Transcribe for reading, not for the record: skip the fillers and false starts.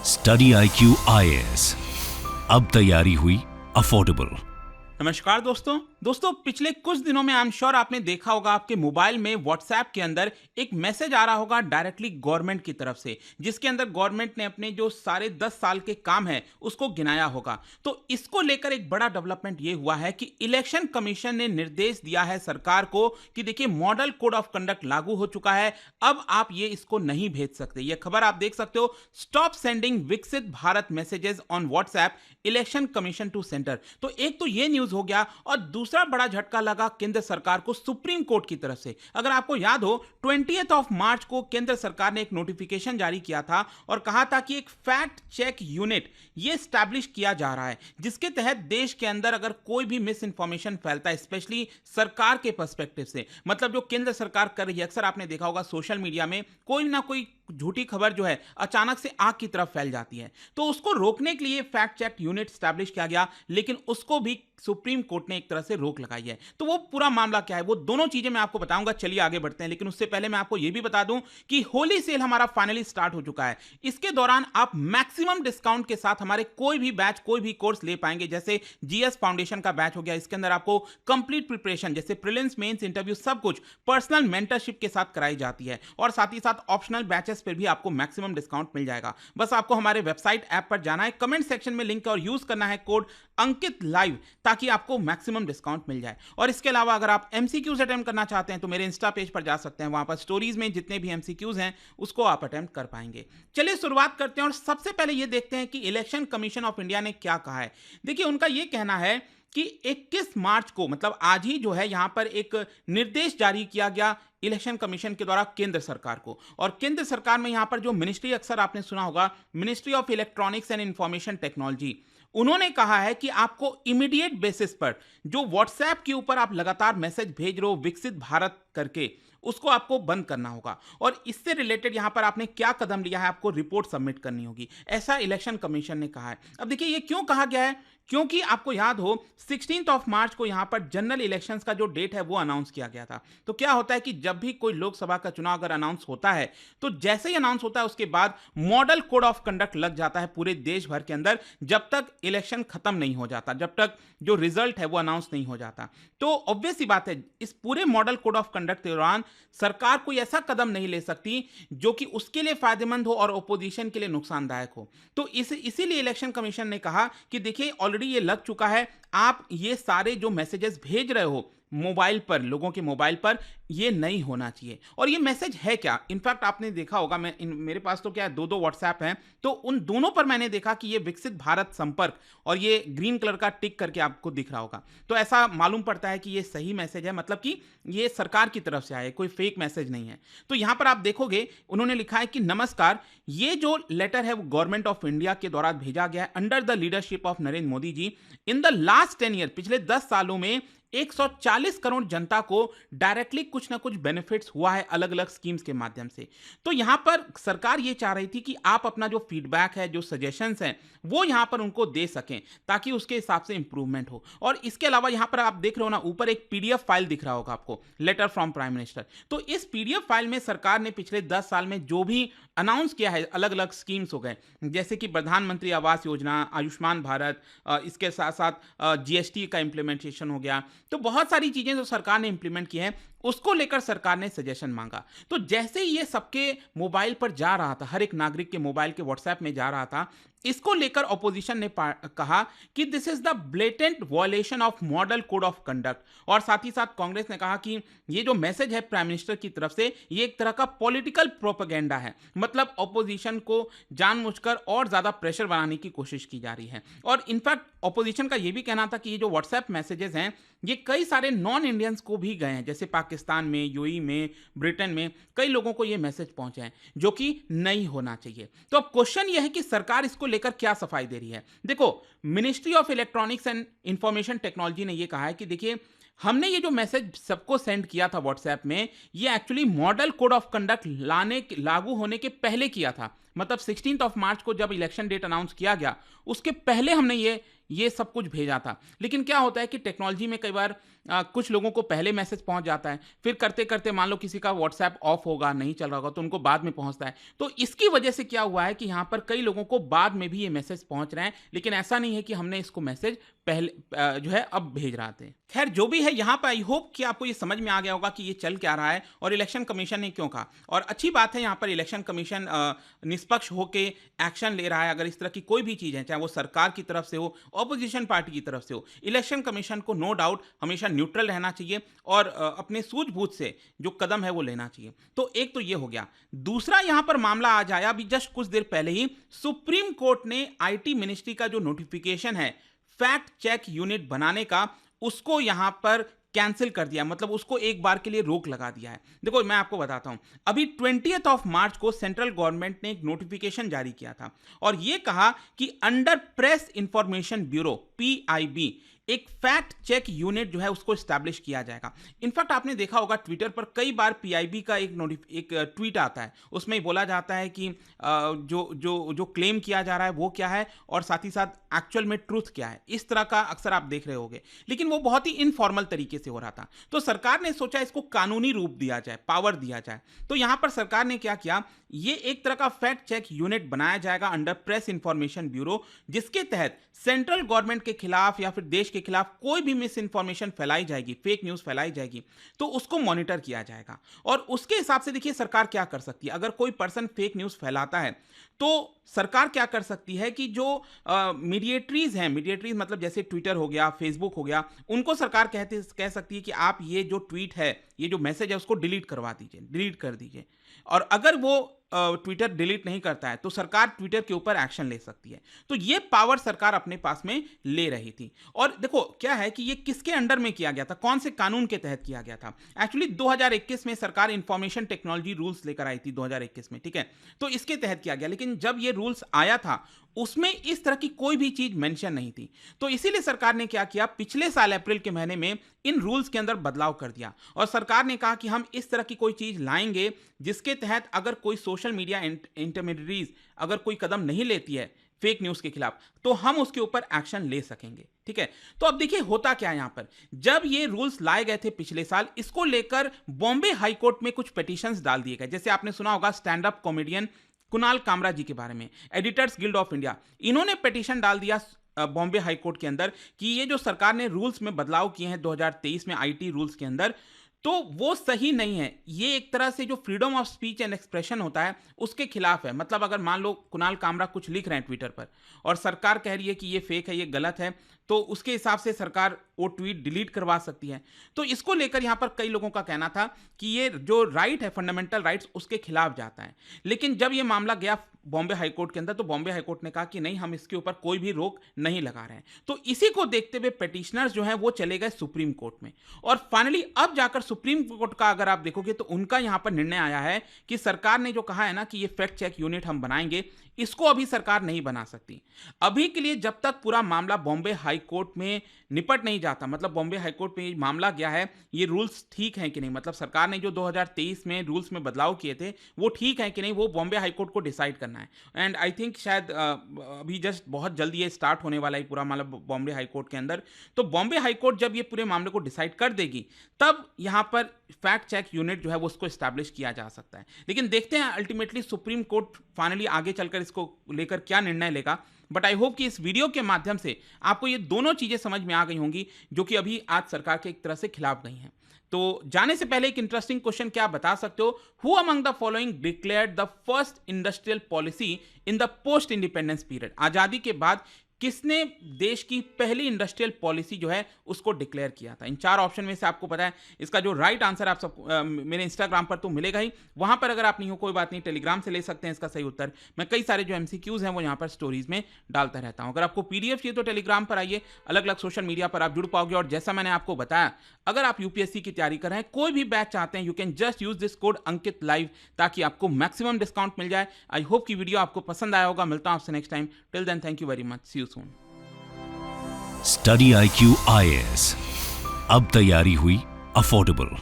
Study IQ IAS, अब तैयारी हुई अफोर्डेबल। नमस्कार दोस्तों पिछले कुछ दिनों में आई एम श्योर आपने देखा होगा आपके मोबाइल में व्हाट्सएप के अंदर एक मैसेज आ रहा होगा डायरेक्टली गवर्नमेंट की तरफ से, जिसके अंदर गवर्नमेंट ने अपने जो सारे 10 साल के काम है उसको गिनाया होगा। तो इसको लेकर एक बड़ा डेवलपमेंट ये हुआ है कि इलेक्शन कमीशन ने निर्देश दिया है सरकार को कि देखिए मॉडल कोड ऑफ कंडक्ट लागू हो चुका है, अब आप ये इसको नहीं भेज सकते। ये खबर आप देख सकते हो, stop sending Viksit Bharat messages on WhatsApp, election commission to centre. तो एक तो ये न्यूज हो गया और दूसरा बड़ा झटका लगा केंद्र सरकार को सुप्रीम कोर्ट की तरफ से। अगर आपको याद हो 20 मार्च को केंद्र सरकार ने एक नोटिफिकेशन जारी किया था और कहा था कि एक फैक्ट चेक यूनिट ये स्टैब्लिश किया जा रहा है, जिसके तहत देश के अंदर अगर कोई भी मिस इंफॉर्मेशन फैलता है, स्पेशली सरकार के पर्सपेक्टिव से, मतलब जो केंद्र सरकार कर रही है, अक्सर आपने देखा होगा सोशल मीडिया में कोई ना कोई झूठी खबर जो है अचानक से आग की तरफ फैल जाती है, तो उसको रोकने के लिए फैक्ट चेक यूनिट स्टैब्लिश किया गया, लेकिन उसको भी सुप्रीम कोर्ट ने एक तरह से रोक लगाई है। तो वो पूरा मामला क्या है, वो दोनों चीजें मैं आपको बताऊंगा। चलिए आगे बढ़ते हैं, लेकिन उससे पहले मैं आपको यह भी बता दूं कि होली सेल हमारा फाइनली स्टार्ट हो चुका है। इसके दौरान आप मैक्सिमम डिस्काउंट के साथ हमारे कोई भी बैच, कोई भी कोर्स ले पाएंगे। जैसे जीएस फाउंडेशन का बैच हो गया, इसके अंदर आपको कंप्लीट प्रिपरेशन जैसे प्रीलिम्स, मेंस, इंटरव्यू सब कुछ पर्सनल मेंटरशिप के साथ कराई जाती है, और साथ ही साथ ऑप्शनल बैचेस पर भी आपको मैक्सिमम डिस्काउंट मिल जाएगा। बस आपको हमारे वेबसाइट ऐप पर जाना है, कमेंट सेक्शन में लिंक और यूज करना है कोड अंकित लाइव, ताकि आपको मैक्सिमम डिस्काउंट मिल जाए। और इसके अलावा अगर आप एमसीक्यूज अटेम्प्ट करना चाहते हैं तो मेरे इंस्टा पेज पर जा सकते हैं, वहां पर स्टोरीज में जितने भी एमसीक्यूज हैं उसको आप अटेम्प्ट कर पाएंगे। चलिए शुरुआत करते हैं और सबसे पहले ये देखते हैं कि इलेक्शन कमीशन ऑफ इंडिया ने क्या कहा है। देखिए उनका ये कहना है कि 21 मार्च को, मतलब आज ही जो है, यहां पर एक निर्देश जारी किया गया इलेक्शन कमीशन के द्वारा केंद्र सरकार को। और केंद्र सरकार में यहां पर जो मिनिस्ट्री, अक्सर आपने सुना होगा, ministry of electronics and information technology, उन्होंने कहा है कि आपको इमीडिएट बेसिस पर जो व्हाट्सएप के ऊपर आप लगातार मैसेज भेज रहे हो विकसित भारत करके, उसको आपको बंद करना होगा। और इससे रिलेटेड यहां पर आपने क्या कदम लिया है, आपको रिपोर्ट सबमिट करनी होगी, ऐसा इलेक्शन कमीशन ने कहा है। अब देखिए ये क्यों कहा गया है, क्योंकि आपको याद हो 16 मार्च को यहां पर जनरल इलेक्शंस का जो डेट है वो अनाउंस किया गया था। तो क्या होता है कि जब भी कोई लोकसभा का चुनाव अगर अनाउंस होता है तो जैसे ही अनाउंस होता है उसके बाद मॉडल कोड ऑफ कंडक्ट लग जाता है पूरे देश भर के अंदर, जब तक इलेक्शन खत्म नहीं हो जाता, जब तक जो रिजल्ट है वो अनाउंस नहीं हो जाता। तो ऑब्वियस सी बात है, इस पूरे मॉडल कोड ऑफ कंडक्ट के दौरान सरकार कोई ऐसा कदम नहीं ले सकती जो कि उसके लिए फायदेमंद हो और ओपोजिशन के लिए नुकसानदायक हो। तो इसीलिए इलेक्शन कमीशन ने कहा कि देखिए ऑलरेडी ये लग चुका है, आप ये सारे जो मैसेजेस भेज रहे हो मोबाइल पर, लोगों के मोबाइल पर, ये नहीं होना चाहिए। और ये मैसेज है क्या, इनफैक्ट आपने देखा होगा, मेरे पास तो क्या है, दो व्हाट्सएप हैं, तो उन दोनों पर मैंने देखा कि ये विकसित भारत संपर्क और ये ग्रीन कलर का टिक करके आपको दिख रहा होगा। तो ऐसा मालूम पड़ता है कि ये सही मैसेज है, मतलब कि ये सरकार की तरफ से आया है, कोई फेक मैसेज नहीं है। तो यहां पर आप देखोगे उन्होंने लिखा है कि नमस्कार, ये जो लेटर है वो गवर्नमेंट ऑफ इंडिया के द्वारा भेजा गया है under the leadership of Narendra Modi ji. In the last 10 year, पिछले 10 सालों में 140 करोड़ जनता को डायरेक्टली कुछ ना कुछ बेनिफिट्स हुआ है अलग अलग स्कीम्स के माध्यम से। तो यहां पर सरकार ये चाह रही थी कि आप अपना जो फीडबैक है, जो सजेशंस हैं, वो यहां पर उनको दे सकें ताकि उसके हिसाब से इंप्रूवमेंट हो। और इसके अलावा यहां पर आप देख रहे हो ना, ऊपर एक पीडीएफ फाइल दिख रहा होगा आपको, लेटर फ्रॉम प्राइम मिनिस्टर। तो इस पीडीएफ फाइल में सरकार ने पिछले 10 साल में जो भी अनाउंस किया है, अलग अलग स्कीम्स हो गए, जैसे कि प्रधानमंत्री आवास योजना, आयुष्मान भारत, इसके साथ साथ जीएसटी का इंप्लीमेंटेशन हो गया। तो बहुत सारी चीजें जो सरकार ने इंप्लीमेंट की हैं, उसको लेकर सरकार ने सजेशन मांगा। तो जैसे ही ये सबके मोबाइल पर जा रहा था, हर एक नागरिक के मोबाइल के व्हाट्सएप में जा रहा था, इसको लेकर ऑपोजिशन ने कहा कि this is the blatant violation of model code of conduct. और साथ ही साथ कांग्रेस ने कहा कि ये जो मैसेज है प्राइम मिनिस्टर की तरफ से, ये एक तरह का पॉलिटिकल प्रोपेगेंडा है, मतलब ऑपोजिशन को जानबूझकर और ज्यादा प्रेशर बनाने की कोशिश की जा रही है। और इनफैक्ट ऑपोजिशन का ये भी कहना था कि ये जो व्हाट्सएप मैसेजेस हैं ये कई सारे नॉन इंडियंस को भी गए हैं, जैसे पाकिस्तान में, यूएई में, ब्रिटेन में कई लोगों को ये मैसेज पहुंचे हैं, जो कि नहीं होना चाहिए। तो अब क्वेश्चन ये है कि सरकार इसको लेकर क्या सफाई दे रही है। देखो, ministry of electronics and information technology ने ये कहा है कि देखिए हमने ये जो मैसेज सबको सेंड किया था व्हाट्सएप में, ये actually model code of conduct लागू होने के पहले किया था। मतलब 16 मार्च को जब इलेक्शन डेट अनाउंस किया गया, उसके पहले हमने ये सब कुछ भेजा था। लेकिन क्या होता है कि टेक्नोलॉजी में कई बार कुछ लोगों को पहले मैसेज पहुंच जाता है, फिर करते करते मान लो किसी का व्हाट्सएप ऑफ होगा, नहीं चल रहा होगा, तो उनको बाद में पहुंचता है। तो इसकी वजह से क्या हुआ है कि यहाँ पर कई लोगों को बाद में भी ये मैसेज पहुंच रहे हैं, लेकिन ऐसा नहीं है कि हमने इसको मैसेज पहले जो है अब भेज रहे थे। खैर जो भी है, यहाँ पर आई होप कि आपको ये समझ में आ गया होगा कि ये चल क्या रहा है और इलेक्शन कमीशन ने क्यों कहा। और अच्छी बात है, यहाँ पर इलेक्शन कमीशन निष्पक्ष होके एक्शन ले रहा है। अगर इस तरह की कोई भी चीज़ है, चाहे वो सरकार की तरफ से हो, ऑपोजिशन पार्टी की तरफ से हो, इलेक्शन कमीशन को नो डाउट हमेशा न्यूट्रल रहना चाहिए और अपने सूझबूझ से जो कदम है वो लेना चाहिए। तो एक तो ये हो गया। दूसरा यहाँ पर मामला आज आया, अभी जस्ट कुछ देर पहले ही सुप्रीम कोर्ट ने आईटी मिनिस्ट्री का जो नोटिफिकेशन है फैक्ट चेक यूनिट बनाने का, उसको यहां पर कैंसिल कर दिया, मतलब उसको एक बार के लिए रोक लगा दिया है। देखो मैं आपको बताता हूं, अभी 20 मार्च को सेंट्रल गवर्नमेंट ने एक नोटिफिकेशन जारी किया था और यह कहा कि under press information bureau PIB एक फैक्ट चेक यूनिट जो है उसको स्टैब्लिश किया जाएगा। इनफैक्ट आपने देखा होगा ट्विटर पर कई बार पीआईबी का एक ट्वीट आता है, उसमें बोला जाता है कि जो क्लेम किया जा रहा है वो क्या है और साथ ही साथ एक्चुअल में ट्रूथ क्या है। इस तरह का अक्सर आप देख रहे होंगे, लेकिन वो बहुत ही इनफॉर्मल तरीके से हो रहा था। तो सरकार ने सोचा इसको कानूनी रूप दिया जाए, पावर दिया जाए। तो यहां पर सरकार ने क्या किया, ये एक तरह का फैक्ट चेक यूनिट बनाया जाएगा अंडर प्रेस इंफॉर्मेशन ब्यूरो, जिसके तहत सेंट्रल गवर्नमेंट के खिलाफ या फिर देश के खिलाफ कोई भी मिस इंफॉर्मेशन फैलाई जाएगी, फेक न्यूज फैलाई जाएगी, तो उसको मॉनिटर किया जाएगा। और उसके हिसाब से देखिए सरकार क्या कर सकती है। अगर कोई पर्सन फेक न्यूज फैलाता है तो सरकार क्या कर सकती है कि जो मीडिएटरीज हैं, मीडिएटरीज मतलब जैसे ट्विटर हो गया, फेसबुक हो गया, उनको सरकार कह सकती है कि आप ये जो ट्वीट है, ये जो मैसेज है, उसको डिलीट करवा दीजिए, डिलीट कर दीजिए। और अगर वो ट्विटर डिलीट नहीं करता है तो सरकार ट्विटर के ऊपर एक्शन ले सकती है। तो ये पावर सरकार अपने पास में ले रही थी। और देखो क्या है कि ये किसके अंडर में किया गया था, कौन से कानून के तहत किया गया था। एक्चुअली 2021 में सरकार इंफॉर्मेशन टेक्नोलॉजी रूल्स लेकर आई थी 2021 में, ठीक है, तो इसके तहत किया गया। लेकिन जब ये रूल्स आया था उसमें इस तरह की कोई भी चीज मेंशन नहीं थी। तो इसीलिए सरकार ने क्या किया, पिछले साल अप्रैल के महीने में इन रूल्स के अंदर बदलाव कर दिया और सरकार ने कहा कि हम इस तरह की कोई चीज लाएंगे जिसके तहत अगर कोई सोशल मीडिया इंटरमीडिएटरीज अगर कोई कदम नहीं लेती है फेक न्यूज के खिलाफ, तो हम उसके ऊपर एक्शन ले सकेंगे। ठीक है, तो अब देखिए होता क्या है यहां पर, जब ये रूल्स लाए गए थे पिछले साल, इसको लेकर बॉम्बे हाई कोर्ट में कुछ पिटीशंस डाल दिए गए। जैसे आपने सुना होगा stand up comedian Kunal Kamra ji के बारे में, एडिटर्स गिल्ड ऑफ इंडिया, इन्होंने पिटीशन डाल दिया बॉम्बे हाई कोर्ट के अंदर कि ये जो सरकार ने रूल्स में बदलाव किए हैं 2023 में आईटी रूल्स के अंदर, तो वो सही नहीं है। ये एक तरह से जो freedom of speech and expression होता है उसके खिलाफ है। मतलब अगर मान लो कुणाल कामरा कुछ लिख रहे हैं ट्विटर पर और सरकार कह रही है कि ये फेक है, ये गलत है, तो उसके हिसाब से सरकार वो ट्वीट डिलीट करवा सकती है। तो इसको लेकर यहाँ पर कई लोगों का कहना था कि ये जो राइट है, फंडामेंटल राइट्स, उसके खिलाफ जाता है। लेकिन जब ये मामला गया बॉम्बे हाईकोर्ट के अंदर, तो बॉम्बे हाईकोर्ट ने कहा कि नहीं, हम इसके ऊपर कोई भी रोक नहीं लगा रहे हैं। तो इसी को देखते हुए पिटिशनर्स जो हैं वो चले गए सुप्रीम कोर्ट में और फाइनली अब जाकर सुप्रीम कोर्ट का अगर आप देखोगे तो उनका यहाँ पर निर्णय आया है कि सरकार ने जो कहा है ना कि ये फैक्ट चेक यूनिट हम बनाएंगे, इसको अभी सरकार नहीं बना सकती। अभी के लिए जब तक पूरा मामला बॉम्बे हाई कोर्ट में निपट नहीं जाता, मतलब बॉम्बे हाई कोर्ट में मामला गया है, ये रूल्स ठीक हैं कि नहीं, मतलब सरकार ने जो 2023 में रूल्स में बदलाव किए थे वो ठीक है कि नहीं, वो बॉम्बे हाई कोर्ट को डिसाइड करना है। एंड आई थिंक शायद अभी जस्ट बहुत जल्दी ये स्टार्ट होने वाला है पूरा मामला बॉम्बे हाई कोर्ट के अंदर। तो बॉम्बे हाई कोर्ट जब ये पूरे मामले को डिसाइड कर देगी तब यहाँ पर फैक्ट चेक यूनिट जो है वो उसको एस्टैब्लिश किया जा सकता है। लेकिन देखते हैं अल्टीमेटली सुप्रीम कोर्ट फाइनली आगे चलकर इसको लेकर क्या निर्णय लेगा। बट आई होप कि इस वीडियो के माध्यम से आपको ये दोनों चीजें समझ में आ गई होंगी जो कि अभी आज सरकार के एक तरह से खिलाफ गई हैं। तो जाने से पहले एक इंटरेस्टिंग क्वेश्चन क्या बता सकते हो, who among the following declared the first industrial policy in the post independence period, आजादी के बाद किसने देश की पहली इंडस्ट्रियल पॉलिसी जो है उसको डिक्लेयर किया था। इन चार ऑप्शन में से आपको पता है इसका जो राइट आंसर आप सब मेरे इंस्टाग्राम पर तो मिलेगा ही, वहां पर अगर आप नहीं हो कोई बात नहीं, टेलीग्राम से ले सकते हैं इसका सही उत्तर। मैं कई सारे जो एमसीक्यूज हैं वो यहाँ पर स्टोरीज में डालता रहता हूँ। अगर आपको पीडीएफ चाहिए तो टेलीग्राम पर आइए, अलग अलग सोशल मीडिया पर आप जुड़ पाओगे। और जैसा मैंने आपको बताया, अगर आप यूपीएससी की तैयारी कर रहे हैं, कोई भी बैच चाहते हैं, you can just use this code Ankit live ताकि आपको मैक्सिमम डिस्काउंट मिल जाए। आई होप की वीडियो आपको पसंद आया होगा। मिलता हूं आपसे next time. Till then thank you very much, see you soon. Study IQ IAS, अब तैयारी हुई अफोर्डेबल।